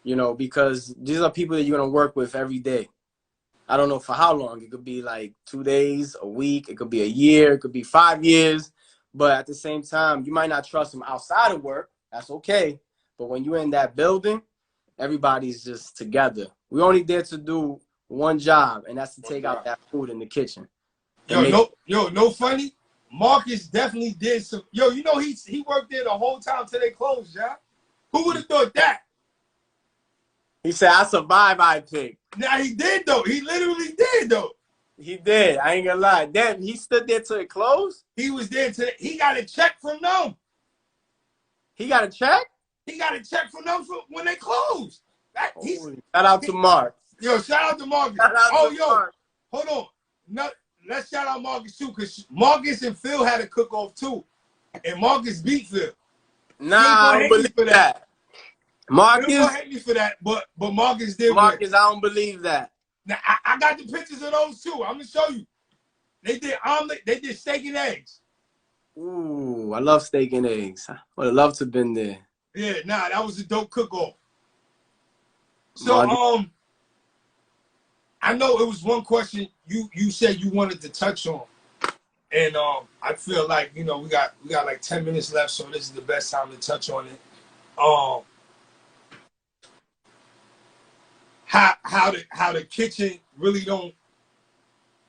you know, because these are people that you're going to work with every day. I don't know for how long. It could be like 2 days, a week. It could be a year. It could be 5 years. But at the same time, you might not trust them outside of work. That's okay. But when you're in that building, everybody's just together. We're only there to do one job, and that's to take out that food in the kitchen. No funny. Marcus definitely did some. Yo, you know he worked there the whole time till they closed, yeah? Who would have thought that? He said, I survived iPick. Now he did though. He literally did though. He did. I ain't gonna lie. Damn, he stood there till it closed? He was there till he got a check from them. He got a check? He got a check from them for when they closed. Shout out to Mark. Yo, shout out to Marcus. Mark. Hold on. No, let's shout out Marcus too, because Marcus and Phil had a cook-off too. And Marcus beat Phil. Nah, I don't believe that. Marcus don't hate me for that, but Marcus did. Marcus, I don't believe that. Now I got the pictures of those too. I'm gonna show you. They did omelet. They did steak and eggs. Ooh, I love steak and eggs. I would have loved to have been there. Yeah, nah, that was a dope cook-off. So I know it was one question you said you wanted to touch on, and I feel like we got like 10 minutes left, so this is the best time to touch on it. How the kitchen really don't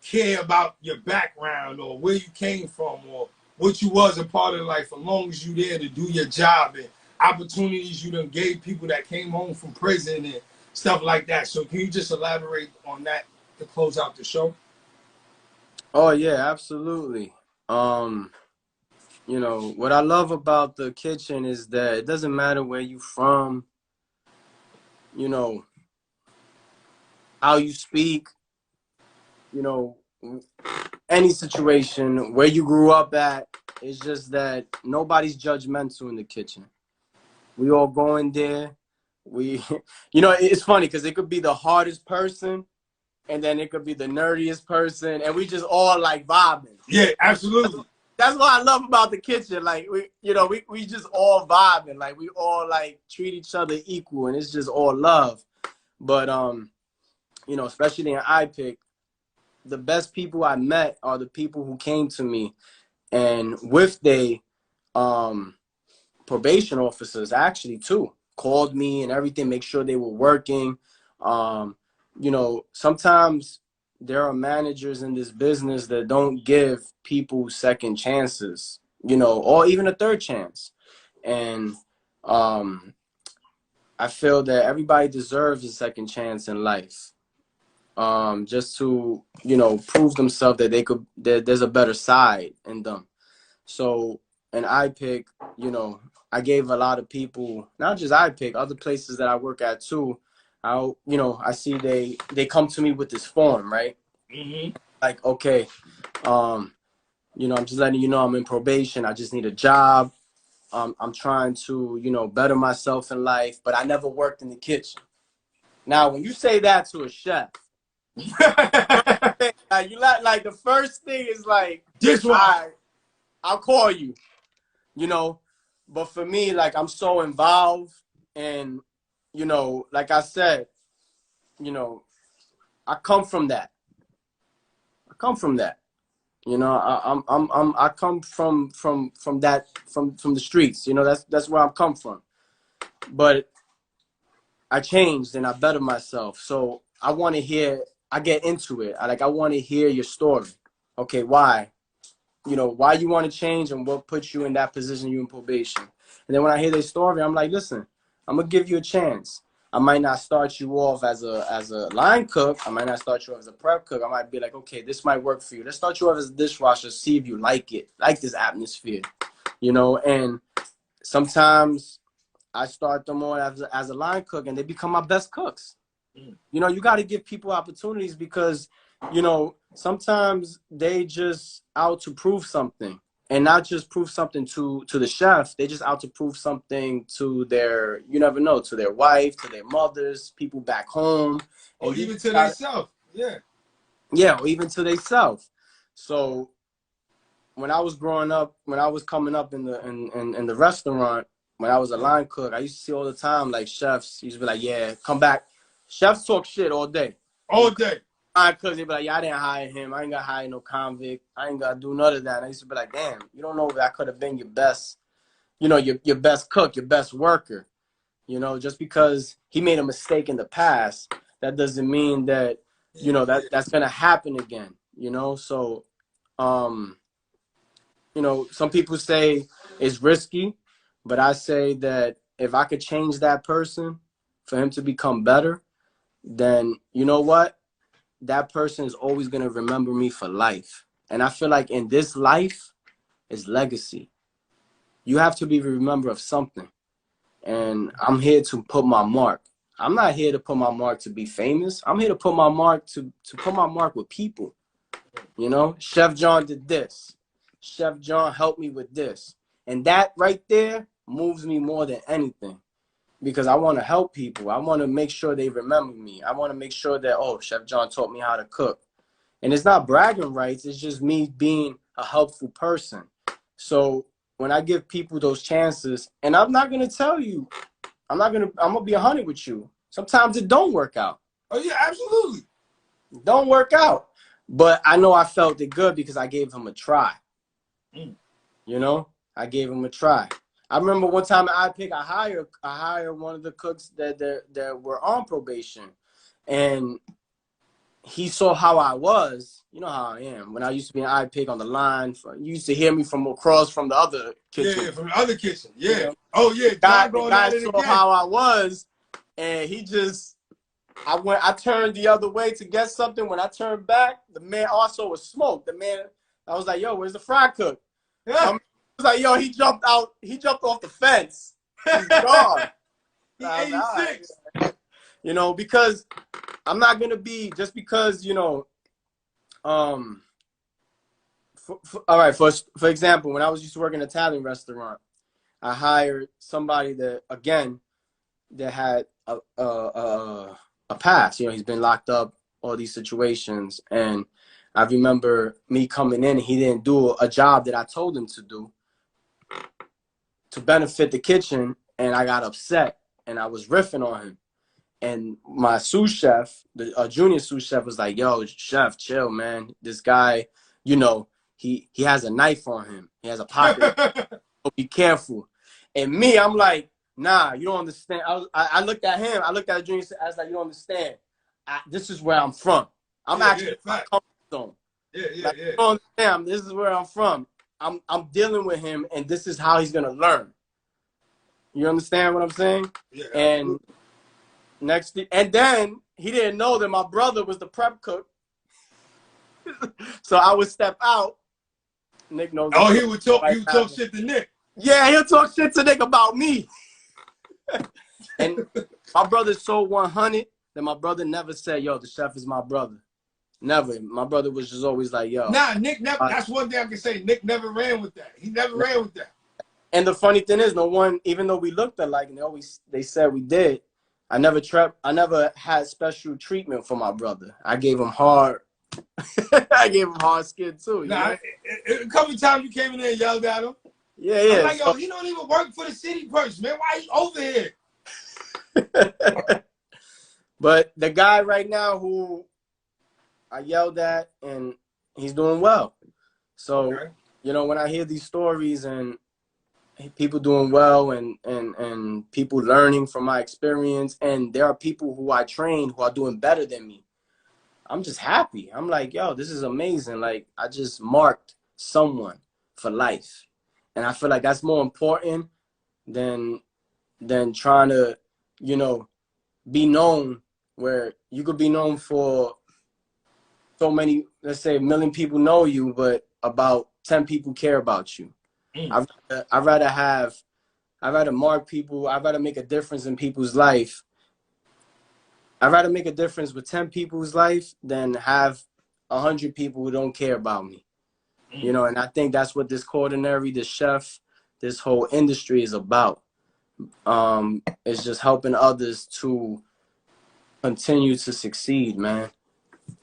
care about your background or where you came from or what you was a part of life, as long as you there to do your job and opportunities you done gave people that came home from prison and stuff like that. So can you just elaborate on that to close out the show? Oh yeah, absolutely. You know, what I love about the kitchen is that it doesn't matter where you from, you know, how you speak, you know, any situation, where you grew up at. It's just that nobody's judgmental in the kitchen. We all go in there. You know, it's funny because it could be the hardest person and then it could be the nerdiest person, and we just all like vibing. Yeah, absolutely. That's what I love about the kitchen. Like we just all vibing. Like we all like treat each other equal, and it's just all love. But you know, especially in iPick, the best people I met are the people who came to me and with they probation officers actually too called me and everything, make sure they were working. You know, sometimes there are managers in this business that don't give people second chances, you know, or even a third chance. And I feel that everybody deserves a second chance in life, just to, you know, prove themselves that they could, that there's a better side in them. So, and I pick, you know, I gave a lot of people, not just I pick, other places that I work at too. You know, I see they come to me with this form, right? Mm-hmm. Like, okay, you know, I'm just letting you know I'm in probation. I just need a job. I'm trying to, you know, better myself in life, but I never worked in the kitchen. Now, when you say that to a chef, like, like the first thing is like, Dishwasher. I'll call you, you know. But for me, like, I'm so involved, and, you know, like I said, you know, I come from that. I come from that. You know, I come from that, from the streets. You know, that's where I come from. But I changed and I bettered myself. So I want to hear. I get into it. I want to hear your story. Okay, why? You know, why you want to change and what puts you in that position, you in probation. And then when I hear their story, I'm like, listen, I'm gonna give you a chance. I might not start you off as a line cook. I might not start you off as a prep cook. I might be like, okay, this might work for you. Let's start you off as a dishwasher, see if you like it, like this atmosphere, you know. And sometimes I start them on as a line cook, and they become my best cooks. You know, you got to give people opportunities because, you know, sometimes they just out to prove something, and not just prove something to the chef. They just out to prove something to their, you never know, to their wife, to their mothers, people back home. Or And even to themselves. Yeah. Yeah, or even to themselves. So when I was growing up, when I was coming up in the restaurant, when I was a line cook, I used to see all the time, like, chefs used to be like, yeah, come back. Chefs talk shit all day. All day. Line cooks, they be like, yeah, I didn't hire him. I ain't got to hire no convict. I ain't got to do none of that. And I used to be like, damn, you don't know that could have been your best, you know, your best cook, your best worker. You know, just because he made a mistake in the past, that doesn't mean that, you know, that's going to happen again, you know? So, you know, some people say it's risky, but I say that if I could change that person for him to become better, then you know what? That person is always going to remember me for life. And I feel like in this life is legacy. You have to be remembered of something. And I'm here to put my mark. I'm not here to put my mark to be famous. I'm here to put my mark to put my mark with people. You know, Chef John did this. Chef John helped me with this. And that right there moves me more than anything, because I want to help people. I want to make sure they remember me. I want to make sure that, oh, Chef John taught me how to cook. And it's not bragging rights. It's just me being a helpful person. So when I give people those chances, and I'm not going to tell you, I'm going to be 100 with you. Sometimes it don't work out. Oh, yeah, absolutely. It don't work out. But I know I felt it good because I gave him a try. You know, I gave him a try. I remember one time at iPick, I hired one of the cooks that were on probation, and he saw how I was. You know how I am. When I used to be in iPick on the line, you used to hear me from across from the other kitchen. Yeah, from the other kitchen. Yeah. You know? Oh yeah, The guy saw how I was, and he just. I turned the other way to get something. When I turned back, the man also was smoked. The man, I was like, yo, where's the fry cook? Yeah. My man was like, yo, he jumped off the fence. He's gone. He 86. You know, because I'm not going to be, just because, you know, all right, for example, when I was used to work in an Italian restaurant, I hired somebody that, again, that had a past. You know, he's been locked up, all these situations. And I remember me coming in and he didn't do a job that I told him to do to benefit the kitchen. And I got upset and I was riffing on him. And my sous chef, the junior sous chef, was like, yo, chef, chill, man. This guy, you know, he has a knife on him. He has a pocket. So be careful. And me, I'm like, nah, you don't understand. I looked at him. I looked at the junior. I was like, you don't understand. This is where I'm from. I'm actually in my comfort zone. Like, you don't understand. This is where I'm from. I'm dealing with him, and this is how he's gonna learn. You understand what I'm saying? Yeah. And and then he didn't know that my brother was the prep cook. So I would step out. Nick knows. Oh, he would talk. He would talk shit to Nick. Yeah, he'll talk shit to Nick about me. And my brother's so 100 that my brother never said, "Yo, the chef is my brother." Never. My brother was just always like, "Yo." Nah, Nick never. That's one thing I can say. Nick never ran with that. He never ran with that. And the funny thing is, no one, even though we looked alike, and they said we did, I never had special treatment for my brother. I gave him hard. I gave him hard skin too. Nah, a couple of times you came in there and yelled at him. Yeah, yeah. I'm like, yo, he don't even work for the city first, man. Why he over here? But the guy right now who I yelled at, and he's doing well. So, you know, when I hear these stories and people doing well and people learning from my experience, and there are people who I train who are doing better than me, I'm just happy. I'm like, yo, this is amazing. Like, I just marked someone for life. And I feel like that's more important than trying to, you know, be known, where you could be known for so many, let's say 1 million people know you, but about 10 people care about you. I'd rather mark people. I'd rather make a difference in people's life. I'd rather make a difference with 10 people's life than have 100 people who don't care about me. You know, and I think that's what this culinary, this chef, this whole industry is about. It's just helping others to continue to succeed, man.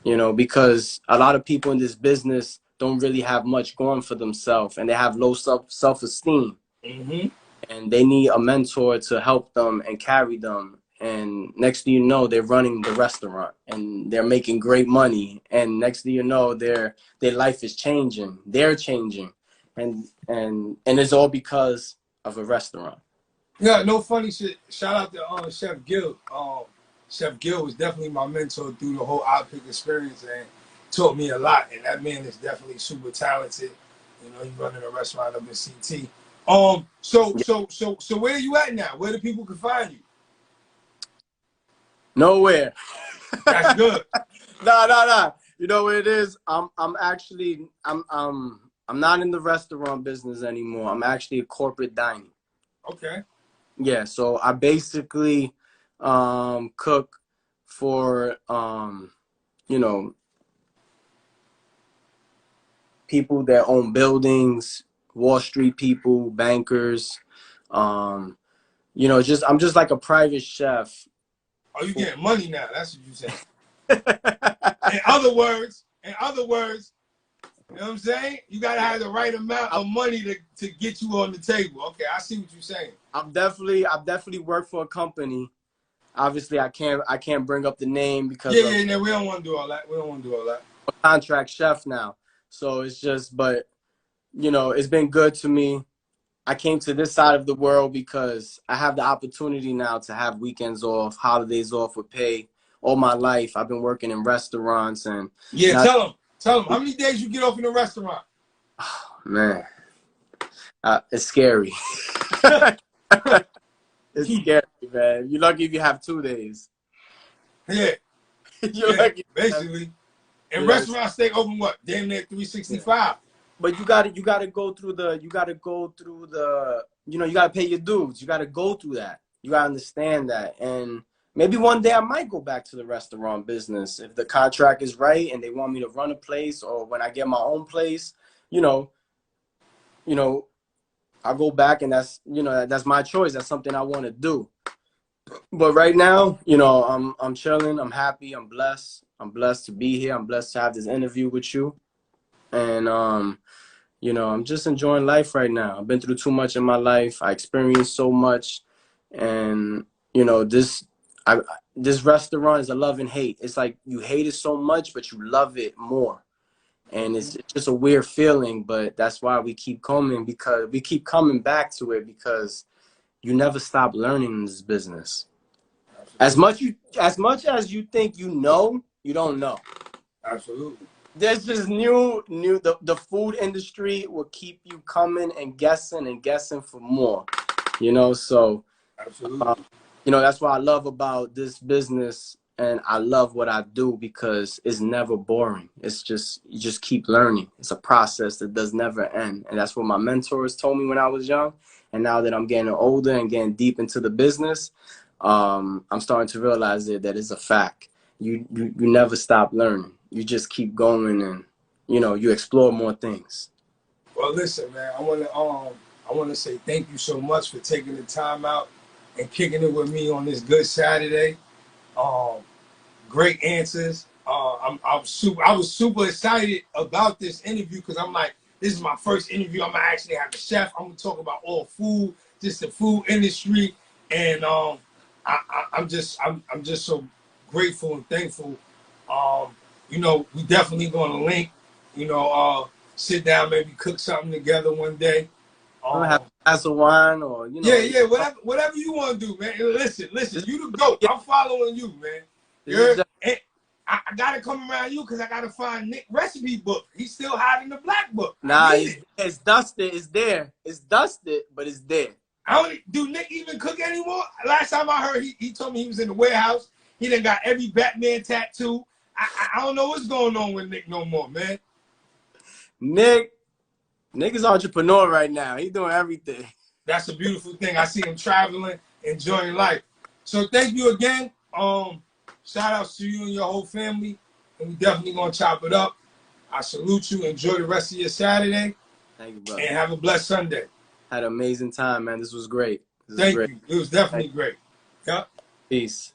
You know, because a lot of people in this business don't really have much going for themselves, and they have low self-esteem. And they need a mentor to help them and carry them. And next thing you know, they're running the restaurant and they're making great money. And next thing you know, their life is changing. They're changing. And it's all because of a restaurant. Yeah, no funny shit. Shout out to Chef Gil. Chef Gil was definitely my mentor through the whole Outpick experience and taught me a lot. And that man is definitely super talented. You know, he's running a restaurant up in CT. So where are you at now? Where do people can find you? Nowhere. That's good. Nah. You know what it is? I'm not in the restaurant business anymore. I'm actually a corporate dining. Okay. Yeah, so I basically cook for you know, people that own buildings, Wall Street people, bankers. You know, I'm just like a private chef. Oh, you getting money now? That's what you saying. In other words, you know what I'm saying? You gotta have the right amount of money to get you on the table. Okay, I see what you're saying. I've definitely worked for a company. Obviously, I can't bring up the name because we don't want to do all that. We don't want to do all that. I'm a contract chef now, so it's just, but you know, it's been good to me. I came to this side of the world because I have the opportunity now to have weekends off, holidays off with pay. All my life, I've been working in restaurants and tell them how many days you get off in a restaurant. Oh, man, it's scary. It's scary, man. You're lucky if you have 2 days. Yeah. You're lucky. Basically. And restaurants stay open what? Damn near 365. Yeah. But you gotta go through the, you know, you gotta pay your dues. You gotta go through that. You gotta understand that. And maybe one day I might go back to the restaurant business if the contract is right and they want me to run a place, or when I get my own place, you know, I go back, and that's my choice. That's something I want to do. But right now, you know, I'm chilling. I'm happy. I'm blessed. I'm blessed to be here. I'm blessed to have this interview with you. And you know, I'm just enjoying life right now. I've been through too much in my life. I experienced so much, and you know, this restaurant is a love and hate. It's like you hate it so much, but you love it more. And it's just a weird feeling, but that's why we keep coming, because we keep coming back to it, because you never stop learning in this business. Absolutely. As much as you think you know, you don't know. Absolutely. There's just the food industry will keep you coming and guessing for more, you know. So Absolutely. you know, that's what I love about this business, and I love what I do because it's never boring. It's just, you just keep learning. It's a process that does never end. And that's what my mentors told me when I was young. And now that I'm getting older and getting deep into the business, I'm starting to realize that it's a fact. You never stop learning. You just keep going, and, you know, you explore more things. Well, listen, man, I wanna say thank you so much for taking the time out and kicking it with me on this good Saturday. Um, Great answers. I was super excited about this interview because I'm like, this is my first interview. I'm gonna actually have a chef. I'm gonna talk about all food, just the food industry, and I'm just so grateful and thankful. You know, we definitely gonna link. You know, sit down, maybe cook something together one day. I'm gonna have a glass of wine, or, you know. Yeah, whatever you want to do, man. Listen, you the GOAT. I'm following you, man. I gotta come around you because I gotta find Nick recipe book. He's still hiding the black book. Nah, it's dusted. It's there. It's dusted, but it's there. Do Nick even cook anymore? Last time I heard, he told me he was in the warehouse. He done got every Batman tattoo. I don't know what's going on with Nick no more, man. Nick is an entrepreneur right now. He's doing everything. That's a beautiful thing. I see him traveling, enjoying life. So thank you again. Shout outs to you and your whole family. And we definitely gonna chop it up. I salute you. Enjoy the rest of your Saturday. Thank you, brother. And have a blessed Sunday. Had an amazing time, man. This was great. Thank you. It was definitely great. Yep. Peace.